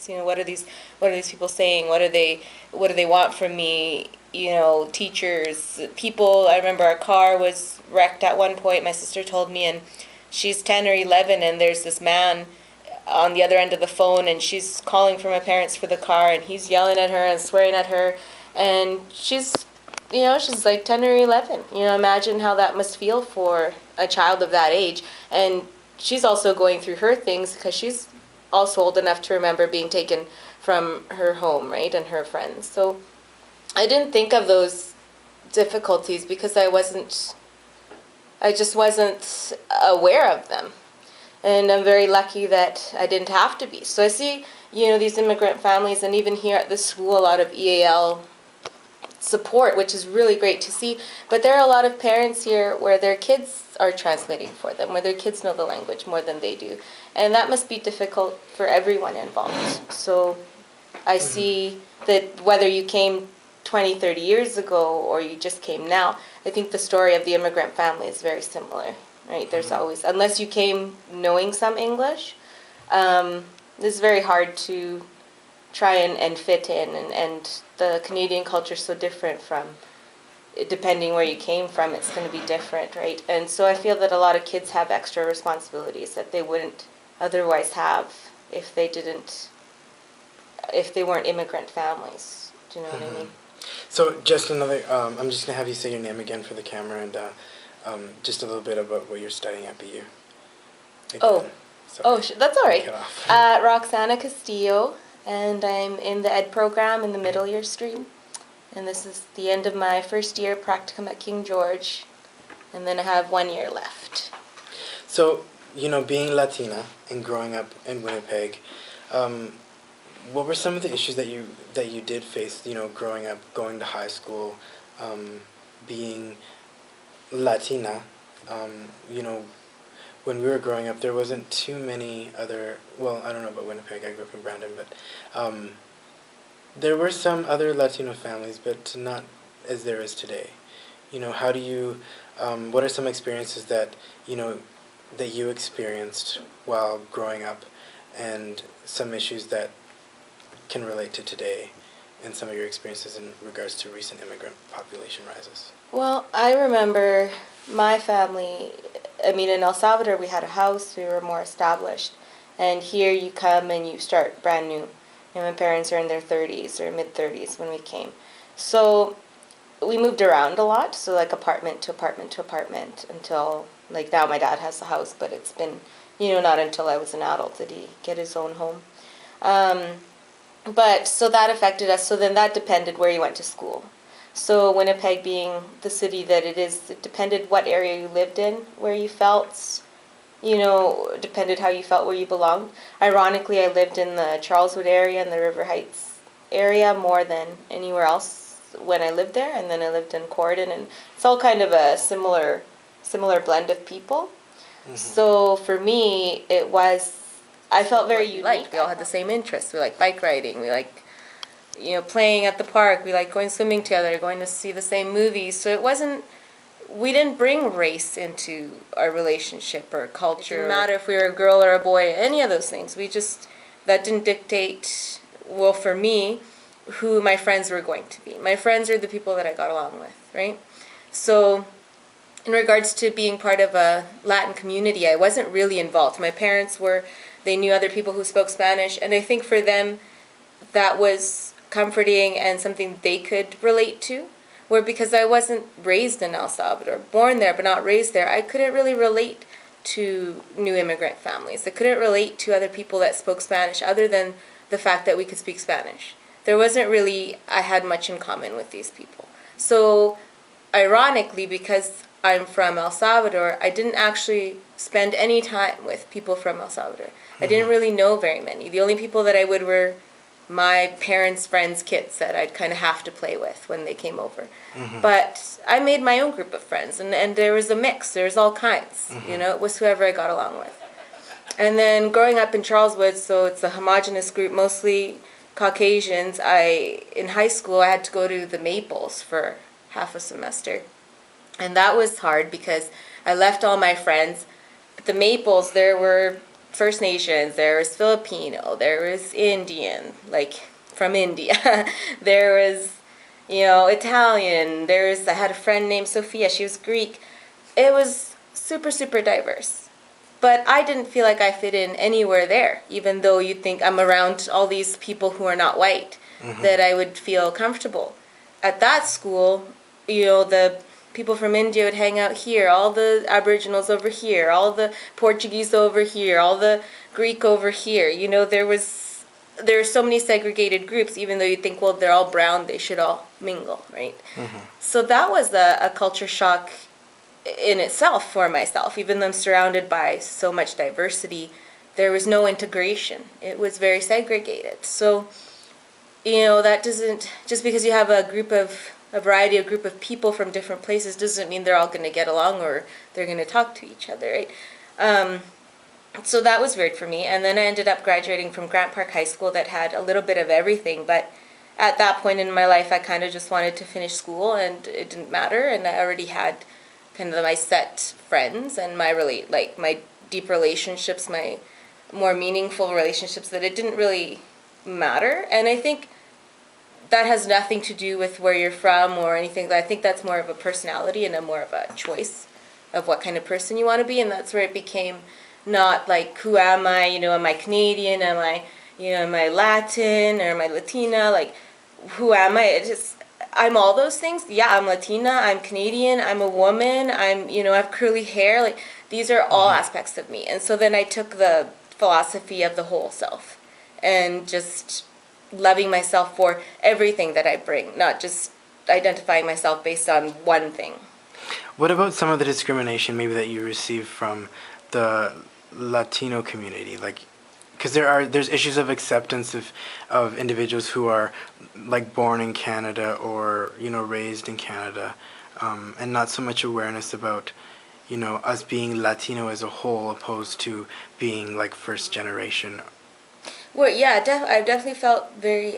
parents? What are these people saying? What do they want from me? Teachers, people. I remember our car was wrecked at one point. My sister told me, and she's 10 or 11, and there's this man on the other end of the phone, and she's calling for my parents for the car, and he's yelling at her and swearing at her, and she's like 10 or 11. Imagine how that must feel for a child of that age. And she's also going through her things because she's also old enough to remember being taken from her home, right, and her friends. So I didn't think of those difficulties because I just wasn't aware of them. And I'm very lucky that I didn't have to be. So I see, these immigrant families, and even here at the school, a lot of EAL support, which is really great to see. But there are a lot of parents here where their kids are translating for them, where their kids know the language more than they do. And that must be difficult for everyone involved. So I see that whether you came 20, 30 years ago or you just came now, I think the story of the immigrant family is very similar, right? There's always, unless you came knowing some English, it's very hard to try and fit in, and the Canadian culture is so different from, depending where you came from, it's going to be different, right? And so I feel that a lot of kids have extra responsibilities that they wouldn't otherwise have if they weren't immigrant families. Do you know what I mean? So just another, I'm just going to have you say your name again for the camera, and just a little bit about what you're studying at BU. That's all right. Roxana Castillo, and I'm in the Ed program in the middle year stream. And this is the end of my first year practicum at King George, and then I have 1 year left. So, being Latina and growing up in Winnipeg, what were some of the issues that you did face, growing up, going to high school, being Latina? When we were growing up, there wasn't too many other, well, I don't know about Winnipeg, I grew up in Brandon, but there were some other Latino families, but not as there is today. How do you, what are some experiences that you experienced while growing up, and some issues that can relate to today, and some of your experiences in regards to recent immigrant population rises? Well, I remember my family, in El Salvador we had a house, we were more established, and here you come and you start brand new. And my parents are in their 30s or mid-30s when we came. So we moved around a lot, so like apartment to apartment to apartment until, like now my dad has a house, but it's been, not until I was an adult did he get his own home. But so that affected us, so then that depended where you went to school. So Winnipeg being the city that it is, it depended what area you lived in, where you felt, depended how you felt where you belonged. Ironically, I lived in the Charleswood area and the River Heights area more than anywhere else when I lived there, and then I lived in Corydon, and it's all kind of a similar blend of people. Mm-hmm. So for me, I felt very unique. We all had the same interests. We like bike riding. We like playing at the park. We like going swimming together, going to see the same movies. So we didn't bring race into our relationship or culture. It didn't matter if we were a girl or a boy, any of those things. That didn't dictate, well, for me, who my friends were going to be. My friends are the people that I got along with, right? So in regards to being part of a Latin community, I wasn't really involved. My parents they knew other people who spoke Spanish, and I think for them that was comforting and something they could relate to. Where because I wasn't raised in El Salvador, born there but not raised there, I couldn't really relate to new immigrant families. I couldn't relate to other people that spoke Spanish other than the fact that we could speak Spanish. There wasn't really, I had much in common with these people. So, ironically, because I'm from El Salvador, I didn't actually spend any time with people from El Salvador. Mm-hmm. I didn't really know very many. The only people that I would were my parents' friends' kids that I'd kind of have to play with when they came over. Mm-hmm. But I made my own group of friends, and there was a mix. There was all kinds. Mm-hmm. It was whoever I got along with. And then growing up in Charleswood, so it's a homogenous group, mostly Caucasians. In high school, I had to go to the Maples for half a semester. And that was hard because I left all my friends. At the Maples, there were First Nations, there was Filipino, there was Indian, like from India. There was, Italian. I had a friend named Sophia, she was Greek. It was super, super diverse. But I didn't feel like I fit in anywhere there, even though you'd think I'm around all these people who are not white, that I would feel comfortable. At that school, the people from India would hang out here, all the Aboriginals over here, all the Portuguese over here, all the Greek over here. There are so many segregated groups, even though you think, well, they're all brown, they should all mingle, right? So that was a culture shock in itself for myself. Even though I'm surrounded by so much diversity, there was no integration. It was very segregated. So, that doesn't, just because you have a group of people from different places doesn't mean they're all going to get along or they're going to talk to each other, right? So that was weird for me. And then I ended up graduating from Grant Park High School that had a little bit of everything. But at that point in my life, I kind of just wanted to finish school, and it didn't matter. And I already had kind of my set friends and my deep relationships, my more meaningful relationships, that it didn't really matter. And I think that has nothing to do with where you're from or anything. I think that's more of a personality and more of a choice of what kind of person you want to be. And that's where it became not like, who am I? Am I Canadian? Am I Latin, or am I Latina? Like, who am I? I'm all those things. Yeah, I'm Latina, I'm Canadian, I'm a woman, I have curly hair. Like, these are all aspects of me. And so then I took the philosophy of the whole self and just loving myself for everything that I bring, not just identifying myself based on one thing. What about some of the discrimination maybe that you receive from the Latino community? Like, because there's issues of acceptance of individuals who are like born in Canada or raised in Canada, and not so much awareness about us being Latino as a whole opposed to being like first generation. Well, yeah, I've definitely felt very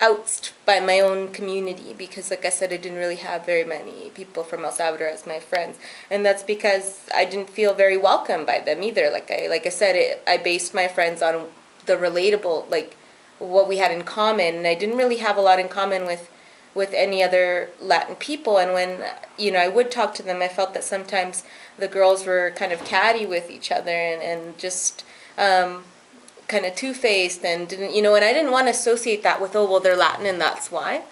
outsed by my own community because, like I said, I didn't really have very many people from El Salvador as my friends, and that's because I didn't feel very welcome by them either. Like I said, I based my friends on the relatable, like what we had in common, and I didn't really have a lot in common with any other Latin people. And when I would talk to them, I felt that sometimes the girls were kind of catty with each other and just kind of two-faced and didn't, and I didn't want to associate that with, oh, well, they're Latin and that's why.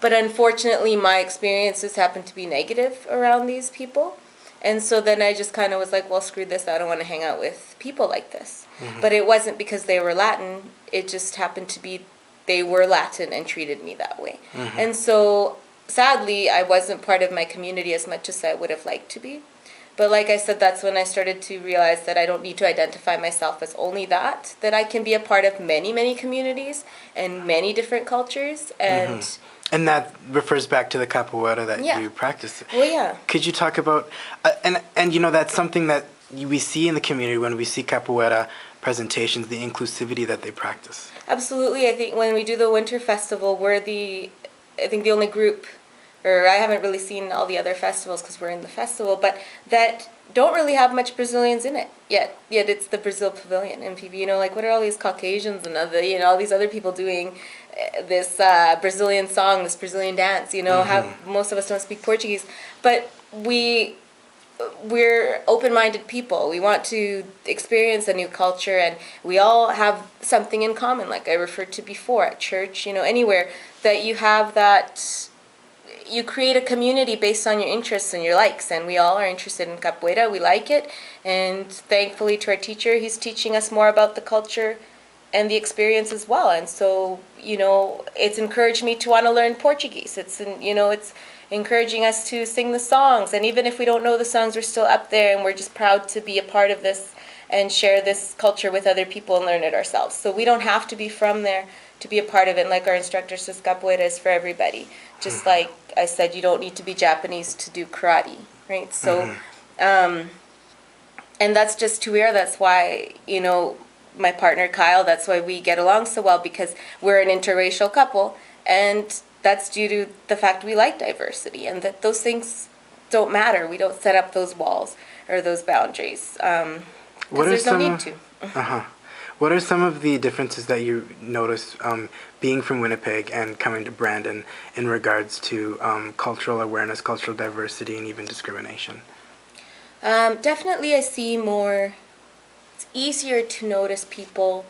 But unfortunately, my experiences happened to be negative around these people. And so then I just kind of was like, well, screw this, I don't want to hang out with people like this. But it wasn't because they were Latin, it just happened to be they were Latin and treated me that way. And so, sadly, I wasn't part of my community as much as I would have liked to be. But like I said, that's when I started to realize that I don't need to identify myself as only that I can be a part of many, many communities and many different cultures. And and that refers back to the capoeira that you practice. Well, yeah. Could you talk about, and that's something that we see in the community when we see capoeira presentations, the inclusivity that they practice. Absolutely. I think when we do the Winter Festival, we're the only group, or I haven't really seen all the other festivals because we're in the festival, but that don't really have much Brazilians in it yet. Yet it's the Brazil Pavilion, and people, like, what are all these Caucasians and other, all these other people doing this Brazilian song, this Brazilian dance? How most of us don't speak Portuguese, but we're open-minded people. We want to experience a new culture, and we all have something in common, like I referred to before, at church, anywhere that you have that. You create a community based on your interests and your likes, and we all are interested in capoeira. We like it, and thankfully to our teacher, he's teaching us more about the culture and the experience as well. And so, it's encouraged me to want to learn Portuguese. It's encouraging us to sing the songs, and even if we don't know the songs, we're still up there, and we're just proud to be a part of this and share this culture with other people and learn it ourselves. So we don't have to be from there to be a part of it. Like our instructor says, capoeira is for everybody. Just like I said, you don't need to be Japanese to do karate, right? So, and that's just who we are. That's why, my partner Kyle, that's why we get along so well, because we're an interracial couple, and that's due to the fact we like diversity, and that those things don't matter. We don't set up those walls or those boundaries. What because are there's no some? need to. Uh-huh. What are some of the differences that you notice being from Winnipeg and coming to Brandon in regards to cultural awareness, cultural diversity, and even discrimination? Definitely, I see more. It's easier to notice people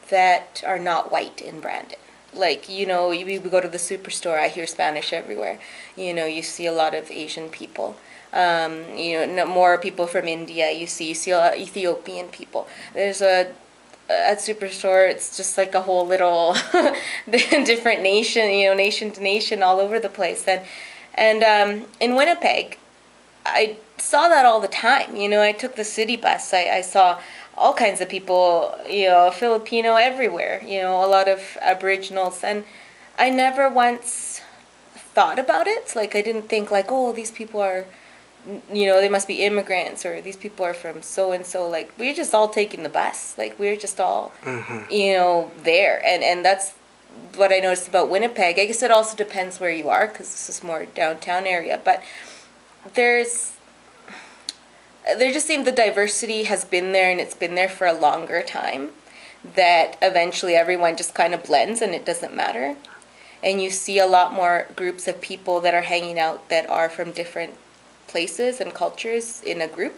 that are not white in Brandon. Like, we go to the superstore, I hear Spanish everywhere. You see a lot of Asian people. More people from India. You see a lot of Ethiopian people. There's at superstore, it's just like a whole little different nation, nation to nation, all over the place. And in Winnipeg, I saw that all the time. I took the city bus. I saw all kinds of people, Filipino everywhere, a lot of Aboriginals. And I never once thought about it. Like, I didn't think, like, oh, these people are, they must be immigrants, or these people are from so and so. Like, we're just all taking the bus. Like, we're just all, there. And that's what I noticed about Winnipeg. I guess it also depends where you are, because this is more downtown area. But there just seemed the diversity has been there, and it's been there for a longer time, that eventually everyone just kind of blends and it doesn't matter. And you see a lot more groups of people that are hanging out that are from different places and cultures in a group.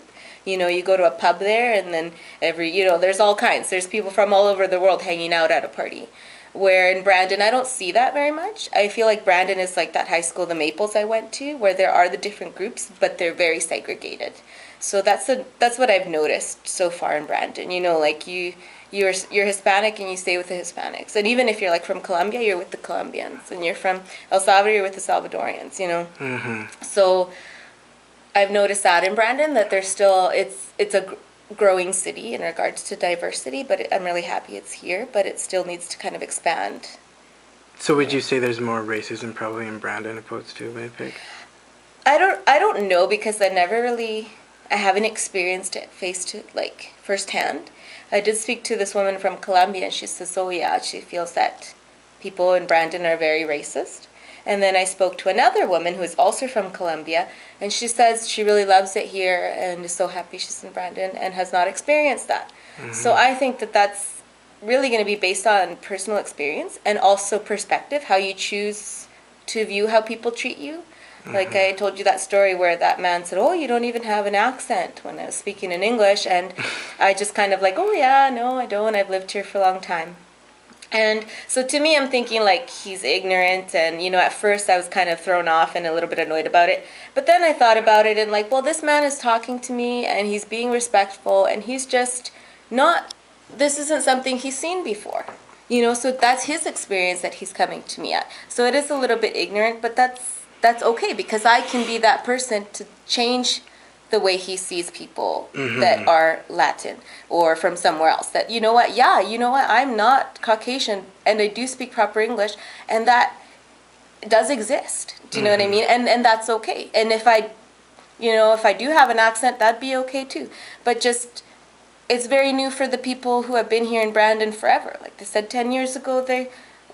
You go to a pub there, and then there's all kinds. There's people from all over the world hanging out at a party. Where in Brandon, I don't see that very much. I feel like Brandon is like that high school, the Maples, I went to, where there are the different groups, but they're very segregated. So that's what I've noticed so far in Brandon. Like you're Hispanic and you stay with the Hispanics, and even if you're like from Colombia, you're with the Colombians, and you're from El Salvador, you're with the Salvadorians. So I've noticed that in Brandon, that there's still it's a growing city in regards to diversity, but I'm really happy it's here, but it still needs to kind of expand. So would you say there's more racism probably in Brandon opposed to Winnipeg? I don't know, because I haven't experienced it firsthand. I did speak to this woman from Colombia, and she says, oh yeah, she feels that people in Brandon are very racist. And then I spoke to another woman who is also from Colombia, and she says she really loves it here and is so happy she's in Brandon and has not experienced that. Mm-hmm. So I think that that's really going to be based on personal experience and also perspective, how you choose to view how people treat you. Mm-hmm. Like I told you that story where that man said, oh, you don't even have an accent, when I was speaking in English, and I just kind of like, oh yeah, no, I don't. I've lived here for a long time. And so to me, I'm thinking like he's ignorant, and at first I was kind of thrown off and a little bit annoyed about it. But then I thought about it and like, well, this man is talking to me and he's being respectful, and he's just this isn't something he's seen before. So that's his experience that he's coming to me at. So it is a little bit ignorant, but that's okay, because I can be that person to change the way he sees people that are Latin or from somewhere else. That, I'm not Caucasian and I do speak proper English, and that does exist. Do you know what I mean? And that's okay. And if I do have an accent, that'd be okay too. But just, it's very new for the people who have been here in Brandon forever. Like they said, 10 years ago,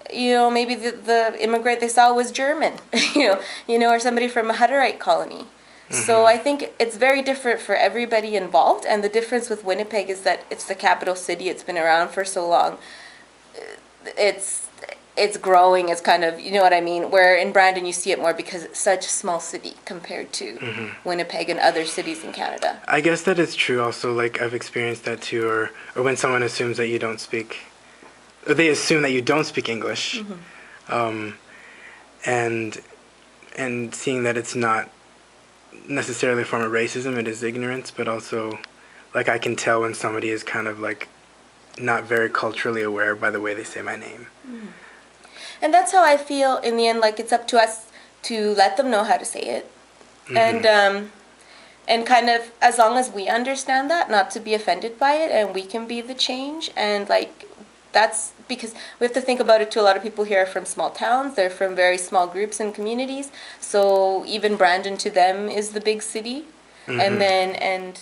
maybe the immigrant they saw was German, or somebody from a Hutterite colony. So I think it's very different for everybody involved, and the difference with Winnipeg is that it's the capital city. It's been around for so long. It's growing. It's kind of, you know what I mean? Where in Brandon you see it more because it's such a small city compared to Winnipeg and other cities in Canada. I guess that is true also. Like I've experienced that too, or when someone assumes that you don't speak, or they assume that you don't speak English, and seeing that it's not necessarily a form of racism, it is ignorance, but also like I can tell when somebody is kind of like not very culturally aware by the way they say my name. And that's how I feel in the end. Like it's up to us to let them know how to say it, and kind of, as long as we understand that, not to be offended by it, and we can be the change. And like that's because we have to think about it too. A lot of people here are from small towns. They're from very small groups and communities. So even Brandon to them is the big city. And